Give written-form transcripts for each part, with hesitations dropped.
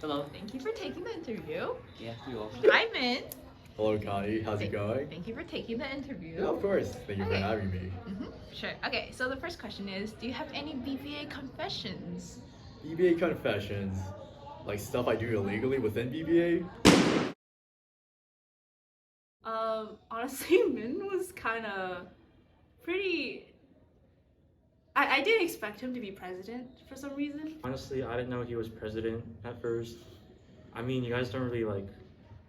Hello. Thank you for taking the interview. Yeah, you're welcome. Hi, Min. Hello, Connie. How's it going? Thank you for taking the interview. Yeah, of course. Thank you for Okay. having me. Sure. Okay, so the first question is, do you have any BBA confessions? BBA confessions, like stuff I do illegally within BBA. Honestly, Min was kind of pretty. I didn't expect him to be president for some reason. Honestly, I didn't know he was president at first. I mean, you guys don't really like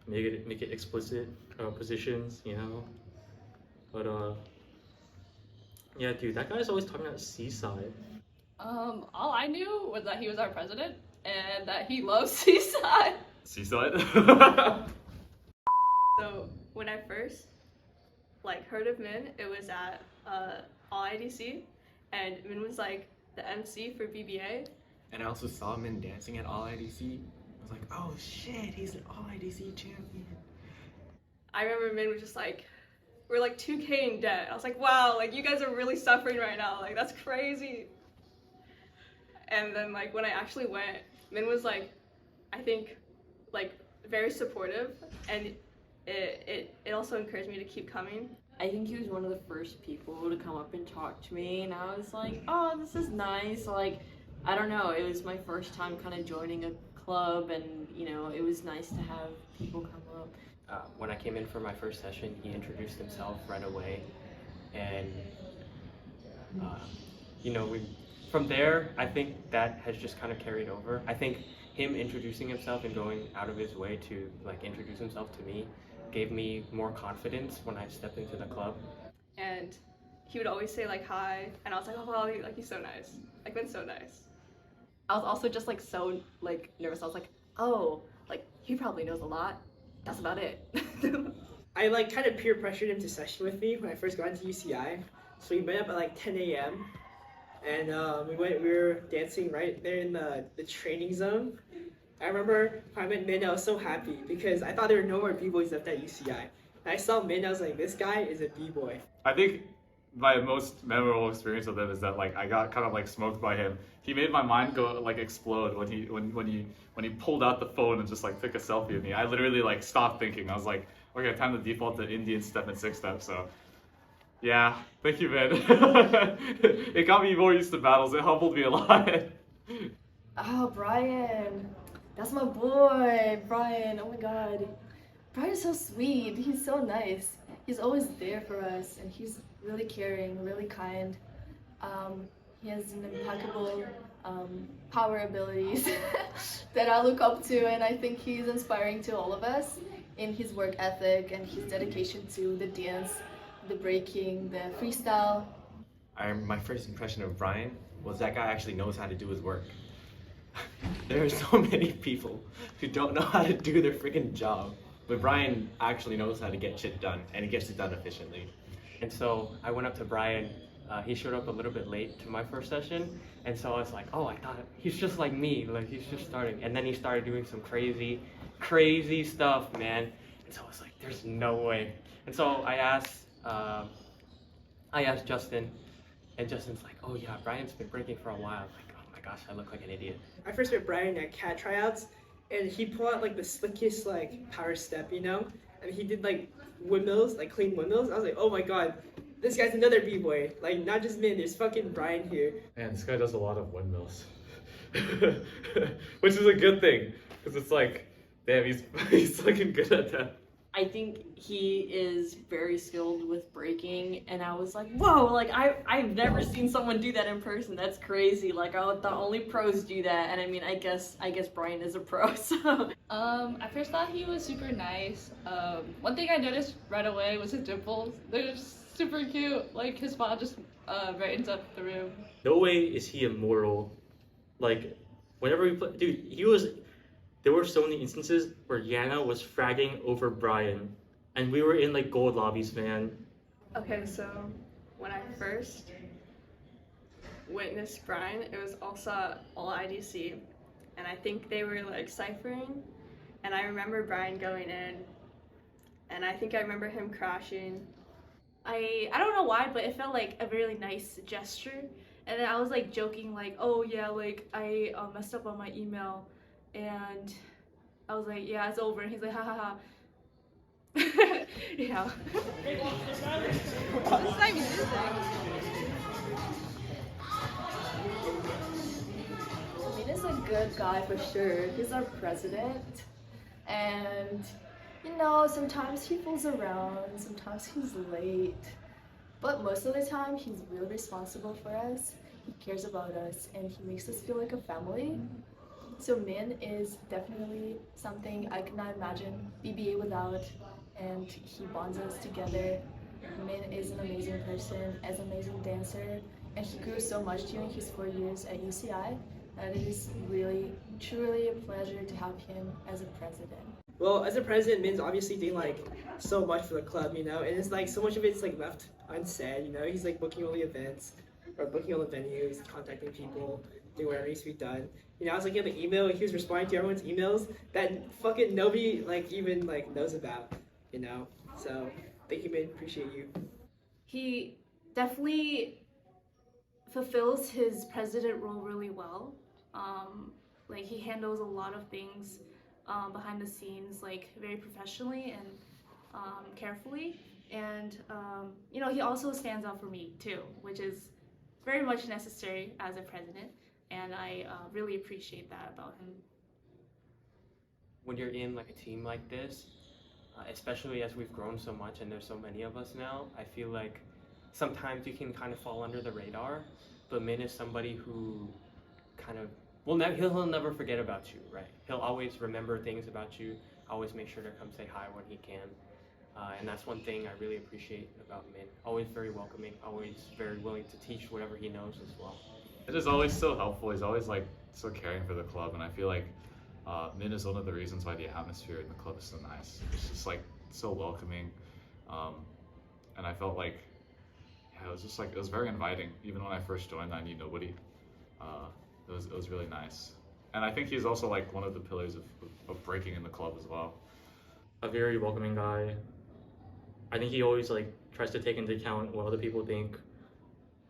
make it explicit positions, you know. But yeah, dude, that guy's always talking about Seaside. All I knew was that he was our president and that he loves Seaside. Seaside? So when I first heard of Min, it was at All IDC, and Min was like the MC for BBA. And I also saw Min dancing at All IDC. I was like, oh shit, he's an All IDC champion. I remember Min was just like, we're like 2K in debt. I was like, wow, like you guys are really suffering right now. Like that's crazy. And then like when I actually went, Min was like, I think like very supportive, and it also encouraged me to keep coming. I think he was one of the first people to come up and talk to me, and I was like, oh, this is nice. Like, I don't know, it was my first time kind of joining a club, and you know, it was nice to have people come up. When I came in for my first session, he introduced himself right away, and you know, from there, I think that has just kind of carried over. I think him introducing himself and going out of his way to like introduce himself to me gave me more confidence when I stepped into the club. And he would always say like hi, and I was like, oh wow, like he's so nice. Like Min's so nice. I was also just like so like nervous. I was like, oh, like he probably knows a lot. That's about it. I like kind of peer pressured him to session with me when I first got into UCI. So we met up at like 10 a.m. and we were dancing right there in the training zone. I remember when I met Min, I was so happy because I thought there were no more b-boys left at UCI. And I saw Min, I was like, this guy is a b-boy. I think my most memorable experience with him is that like I got kind of like smoked by him. He made my mind go like explode when he pulled out the phone and just like took a selfie of me. I literally like stopped thinking. I was like, okay, time to default to Indian step and six step. So yeah, thank you, man. It got me more used to battles. It humbled me a lot. Oh, Brian. That's my boy, Brian. Oh my god. Brian's so sweet. He's so nice. He's always there for us, and he's really caring, really kind. He has an impeccable power abilities that I look up to, and I think he's inspiring to all of us in his work ethic and his dedication to the dance, the breaking, the freestyle. My first impression of Brian was that guy actually knows how to do his work. There are so many people who don't know how to do their freaking job, but Brian actually knows how to get shit done, and he gets it done efficiently. And so I went up to Brian. He showed up a little bit late to my first session, and so I was like, oh, I thought he's just like me, like he's just starting. And then he started doing some crazy stuff, man. And so I was like, there's no way. And so I asked Justin, and Justin's like, oh yeah, Brian's been breaking for a while. I'm like, oh my gosh, I look like an idiot. I first met Brian at cat tryouts, and he pulled out like the slickest like power step, you know? And he did like windmills, like clean windmills. I was like, oh my god, this guy's another b-boy. Like not just Min, there's fucking Brian here. Man, this guy does a lot of windmills. Which is a good thing, because it's like, damn, he's fucking good at that. I think he is very skilled with breaking, and I was like, whoa, like I've never seen someone do that in person. That's crazy. Like the only pros do that, and I mean, I guess Brian is a pro. So I first thought he was super nice. One thing I noticed right away was his dimples. They're just super cute. Like his smile just brightens up the room. No way is he immortal. Like, whenever we play, dude, there were so many instances where Yana was fragging over Brian, and we were in like gold lobbies, man. Okay, so when I first witnessed Brian, it was also at All IDC, and I think they were like ciphering, and I remember Brian going in, and I think I remember him crashing. I don't know why, but it felt like a really nice gesture, and then I was like joking like, oh yeah, like I messed up on my email, and I was like, yeah, it's over. And he's like, ha ha ha. Yeah. This is not even music. Min is a good guy for sure. He's our president. And, you know, sometimes he fools around, sometimes he's late. But most of the time, he's really responsible for us. He cares about us, and he makes us feel like a family. So Min is definitely something I cannot imagine BBA without, and he bonds us together. Min is an amazing person, as an amazing dancer, and he grew so much during his 4 years at UCI that it is really, truly a pleasure to have him as a president. Well, as a president, Min's obviously doing like so much for the club, you know, and it's like so much of it's like left unsaid, you know. He's like booking all the events or booking all the venues, contacting people, doing whatever needs to be done. You know, I was looking at the email, he was responding to everyone's emails that fucking nobody like even like knows about, you know. So thank you, Min, appreciate you. He definitely fulfills his president role really well. Like he handles a lot of things behind the scenes, like very professionally and carefully. And you know, he also stands out for me too, which is very much necessary as a president. And I really appreciate that about him. When you're in like a team like this, especially as we've grown so much and there's so many of us now, I feel like sometimes you can kind of fall under the radar, but Min is somebody who kind of he'll never forget about you, right? He'll always remember things about you, always make sure to come say hi when he can. And that's one thing I really appreciate about Min. Always very welcoming, always very willing to teach whatever he knows as well. It is always so helpful. He's always like so caring for the club, and I feel like Min is one of the reasons why the atmosphere in the club is so nice. It's just like so welcoming, and I felt like it was just like it was very inviting. Even when I first joined, I knew nobody. It was really nice, and I think he's also like one of the pillars of breaking in the club as well. A very welcoming guy. I think he always like tries to take into account what other people think,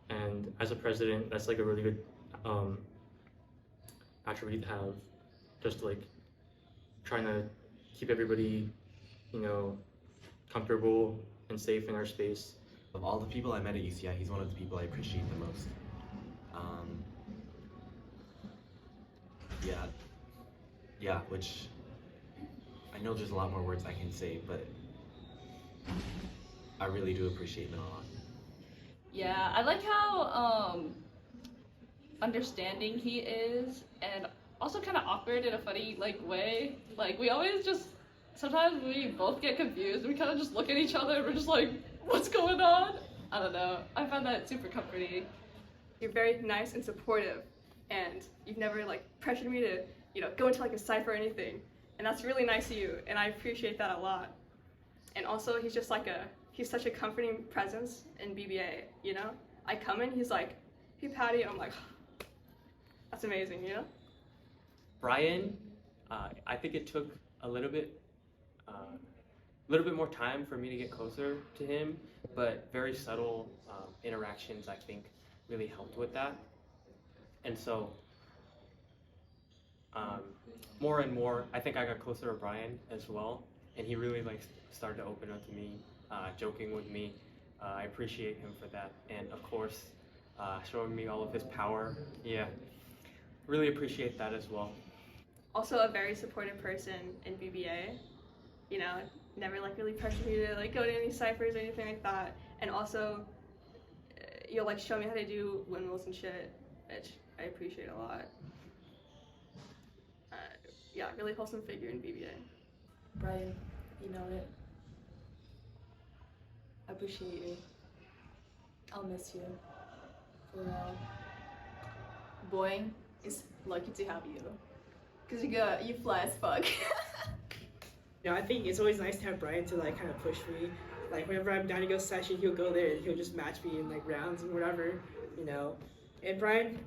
and as a president, that's like a really good attribute to have. Just like trying to keep everybody, you know, comfortable and safe in our space. Of all the people I met at UCI, he's one of the people I appreciate the most. Yeah, which I know there's a lot more words I can say, but I really do appreciate him a lot. Yeah, I like how understanding he is, and also kind of awkward in a funny like way. Like we always just sometimes we both get confused. We kind of just look at each other and we're just like, what's going on? I don't know. I find that super comforting. You're very nice and supportive, and you've never like pressured me to, you know, go into like a cipher or anything. And that's really nice of you, and I appreciate that a lot. And also, he's just like he's such a comforting presence in BBA, you know? I come in, he's like, hey Patty, and I'm like, that's amazing, you know? Brian, I think it took a little bit more time for me to get closer to him, but very subtle interactions I think really helped with that. And so more and more, I think I got closer to Brian as well, and he really like started to open up to me, joking with me. I appreciate him for that, and of course, showing me all of his power. Yeah, really appreciate that as well. Also a very supportive person in BBA, you know, never like really pressured me to like go to any ciphers or anything like that. And also, you'll like show me how to do windmills and shit, which I appreciate a lot. Yeah, really wholesome figure in BBA. Brian, you know it. I appreciate you. I'll miss you. For real. Boeing is lucky to have you. Cause you fly as fuck. You know, I think it's always nice to have Brian to like kind of push me. Like whenever I'm down to go session, he'll go there and he'll just match me in like rounds and whatever, you know. And Brian,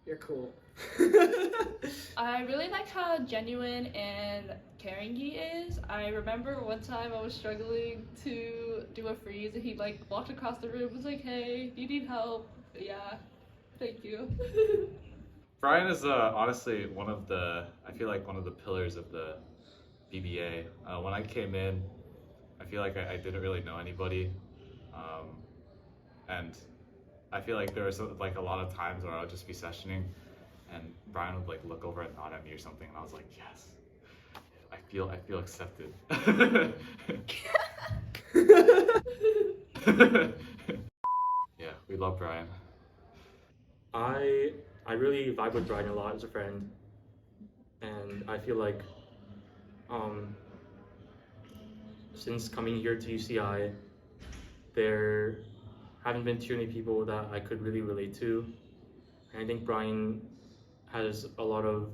you're cool. I really like how genuine and caring he is. I remember one time I was struggling to do a freeze and he like walked across the room and was like, hey, do you need help? Yeah, thank you. Brian is honestly I feel like one of the pillars of the BBA. When I came in, I feel like I didn't really know anybody, and I feel like there was like a lot of times where I would just be sessioning, and Brian would like look over and nod at me or something, and I was like, yes, I feel accepted. Yeah, we love Brian. I really vibe with Brian a lot as a friend, and I feel like since coming here to UCI, there haven't been too many people that I could really relate to, and I think Brian has a lot of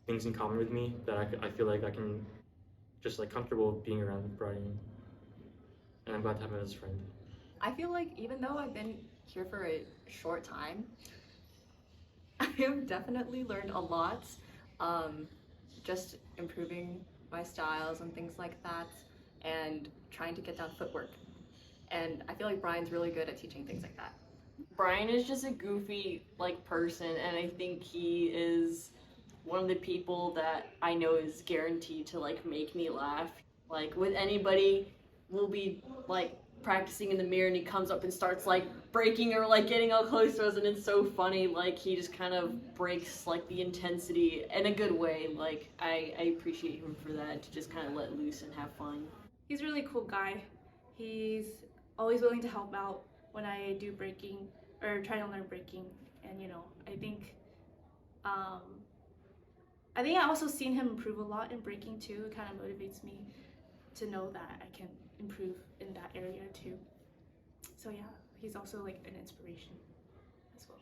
things in common with me that I feel like I can just like comfortable being around Brian, and I'm glad to have him as a friend. I feel like even though I've been here for a short time, I have definitely learned a lot, just improving my styles and things like that, and trying to get down footwork. And I feel like Brian's really good at teaching things like that. Brian is just a goofy like person, and I think he is one of the people that I know is guaranteed to like make me laugh. Like with anybody, we'll be like practicing in the mirror and he comes up and starts like breaking or like getting all close to us, and it's so funny. Like he just kind of breaks like the intensity in a good way. Like I appreciate him for that, to just kind of let loose and have fun. He's a really cool guy. He's always willing to help out when I do breaking or try to learn breaking. And you know, I think I also seen him improve a lot in breaking too. It kind of motivates me to know that I can improve in that area too. So yeah, he's also like an inspiration as well.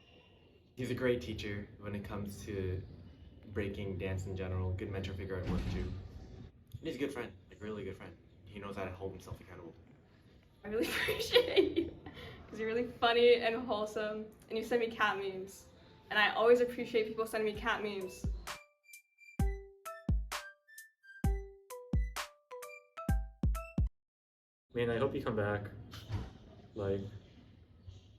He's a great teacher when it comes to breaking, dance in general. Good mentor figure at work too. And he's a good friend, like a really good friend. He knows how to hold himself accountable. I really appreciate you because you're really funny and wholesome, and you send me cat memes. And I always appreciate people sending me cat memes. Man, I hope you come back. Like,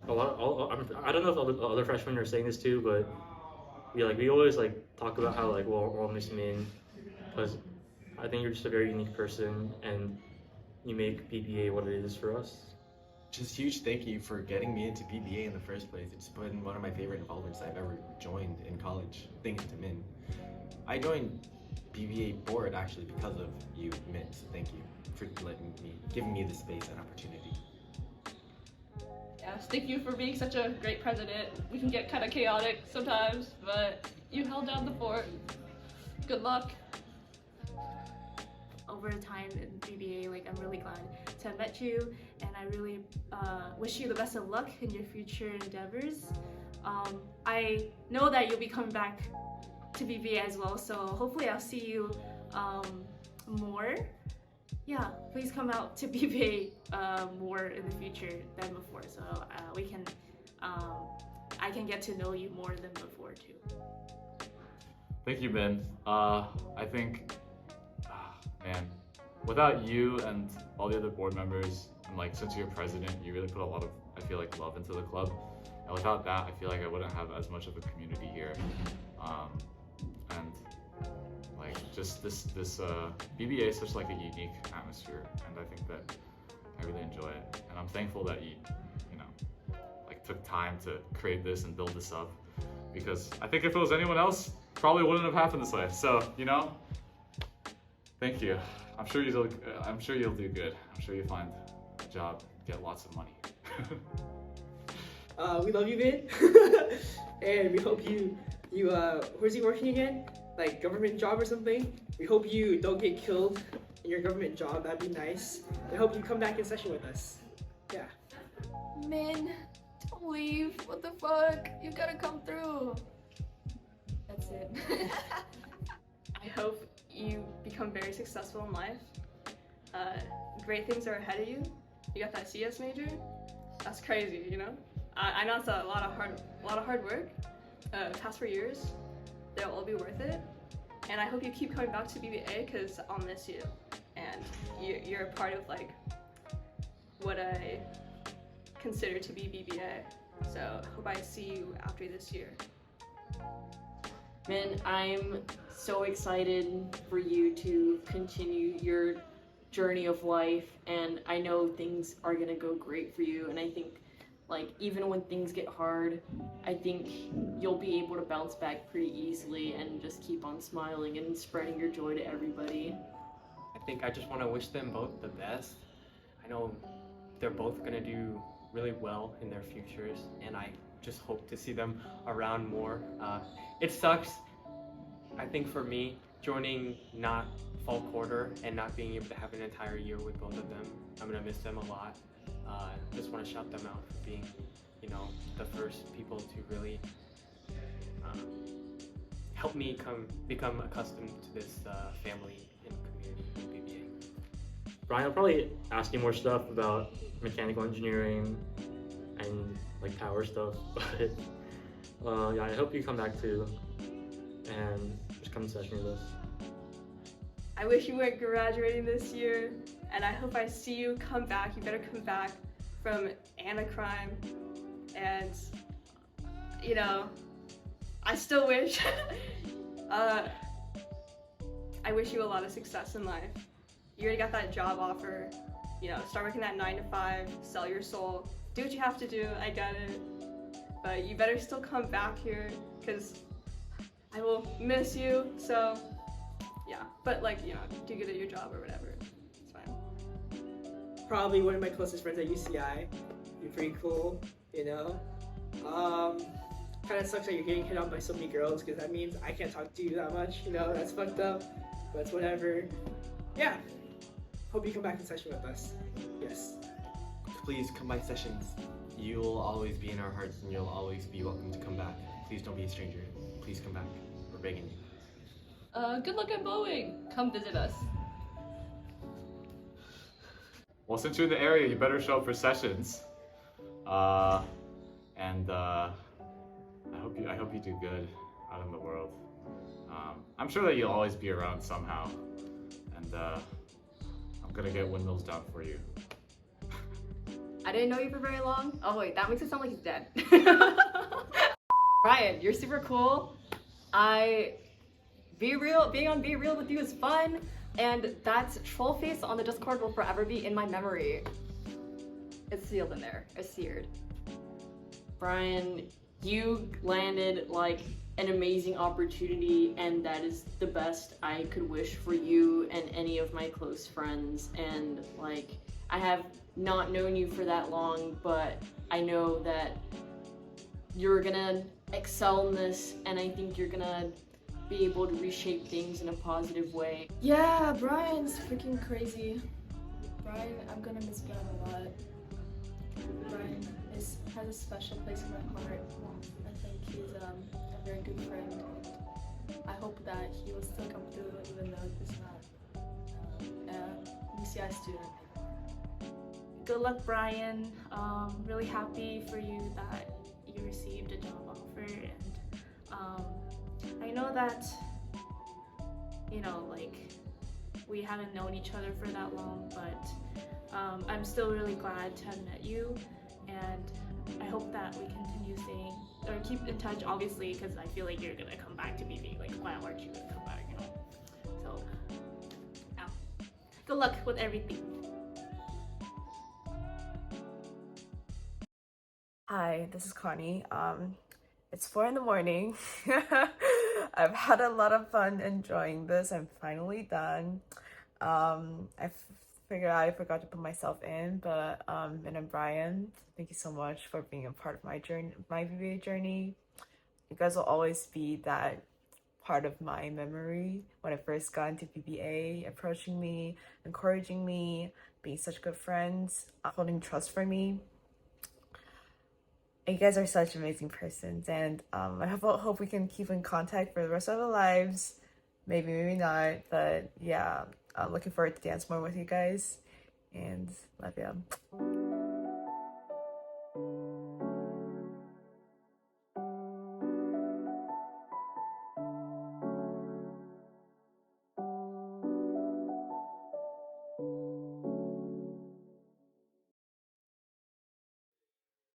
I don't know if the other freshmen are saying this too, but we always like talk about how like we'll all miss Min, because I think you're just a very unique person, and you make BBA what it is for us. Just huge thank you for getting me into BBA in the first place. It's been one of my favorite involvements I've ever joined in college, thanks to Min. I joined BBA board actually because of you, Min, so thank you for giving me the space and opportunity. Yes, thank you for being such a great president. We can get kind of chaotic sometimes, but you held down the fort. Good luck. Over time in BBA, like I'm really glad to have met you, and I really wish you the best of luck in your future endeavors. I know that you'll be coming back to BBA as well, so hopefully I'll see you more. Yeah, please come out to BBA more in the future than before, so we can I can get to know you more than before too. Thank you, Ben. I think, man, without you and all the other board members, and like since you're president, you really put a lot of, I feel like, love into the club. And without that, I feel like I wouldn't have as much of a community here. And like just this BBA is such like a unique atmosphere, and I think that I really enjoy it. And I'm thankful that you know, like took time to create this and build this up, because I think if it was anyone else, probably wouldn't have happened this way. So, you know, thank you. I'm sure you'll do good. I'm sure you'll find a job, get lots of money. We love you, Vin. And we hope you where's he working again? Like government job or something? We hope you don't get killed in your government job. That'd be nice. I hope you come back in session with us. Yeah. Min, don't leave. What the fuck? You gotta come through. That's it. I hope you become very successful in life. Great things are ahead of you. You got that CS major? That's crazy, you know? I know it's a lot of hard work. Past 4 years, they'll all be worth it. And I hope you keep coming back to BBA because I'll miss you. And you're a part of like what I consider to be BBA. So I hope I see you after this year. Min, I'm so excited for you to continue your journey of life, and I know things are gonna go great for you, and I think like even when things get hard, I think you'll be able to bounce back pretty easily and just keep on smiling and spreading your joy to everybody. I think I just want to wish them both the best. I know they're both going to do really well in their futures, and I just hope to see them around more. It sucks, I think, for me, joining not fall quarter and not being able to have an entire year with both of them. I'm going to miss them a lot. Just want to shout them out for being, you know, the first people to really help me become accustomed to this family and community BBA. Brian will probably ask you more stuff about mechanical engineering and like power stuff, but yeah, I hope you come back too and just come to session with us. I wish you weren't graduating this year, and I hope I see you come back. You better come back from Anacrime, and you know, I still wish I wish you a lot of success in life. You already got that job offer, you know, start working that 9 to 5, sell your soul, do what you have to do, I get it, but you better still come back here, because I will miss you. So yeah, but like, you know, do good at your job or whatever, it's fine. Probably one of my closest friends at UCI. You're pretty cool, you know. Kind of sucks that you're getting hit on by so many girls, because that means I can't talk to you that much, you know. That's fucked up, but it's whatever. Yeah, hope you come back in session with us. Yes. Please come by sessions. You'll always be in our hearts, and you'll always be welcome to come back. Please don't be a stranger. Please come back. We're begging you. Good luck at Boeing. Come visit us. Well, since you're in the area, you better show up for sessions. I hope you do good out in the world. I'm sure that you'll always be around somehow, and I'm gonna get windmills down for you. I didn't know you for very long. Oh wait, that makes it sound like he's dead. Brian, you're super cool. Being on Be Real with you is fun, and that troll face on the Discord will forever be in my memory. It's sealed in there. It's seared. Brian, you landed like an amazing opportunity, and that is the best I could wish for you and any of my close friends. And like, I have not known you for that long, but I know that you're gonna excel in this, and I think you're gonna be able to reshape things in a positive way. Yeah, Brian's freaking crazy. Brian, I'm gonna miss Brian a lot. Brian has a special place in my heart. I think he's a very good friend. I hope that he will still come through even though he's not a UCI student. Good luck, Brian. Really happy for you that you received a job offer, and I know that, you know, like, we haven't known each other for that long, but I'm still really glad to have met you, and I hope that we continue staying or keep in touch, obviously, because I feel like you're gonna come back to BB. Like, why aren't you gonna come back, you know? So, yeah. Good luck with everything. Hi, this is Connie. It's 4 in the morning. I've had a lot of fun enjoying this. I'm finally done. I figured I forgot to put myself in, but Minh and Brian, thank you so much for being a part of my journey, my VBA journey. You guys will always be that part of my memory when I first got into BBA, approaching me, encouraging me, being such good friends, holding trust for me. You guys are such amazing persons, and I hope we can keep in contact for the rest of our lives. Maybe, maybe not, but yeah, I'm looking forward to dance more with you guys, and love you.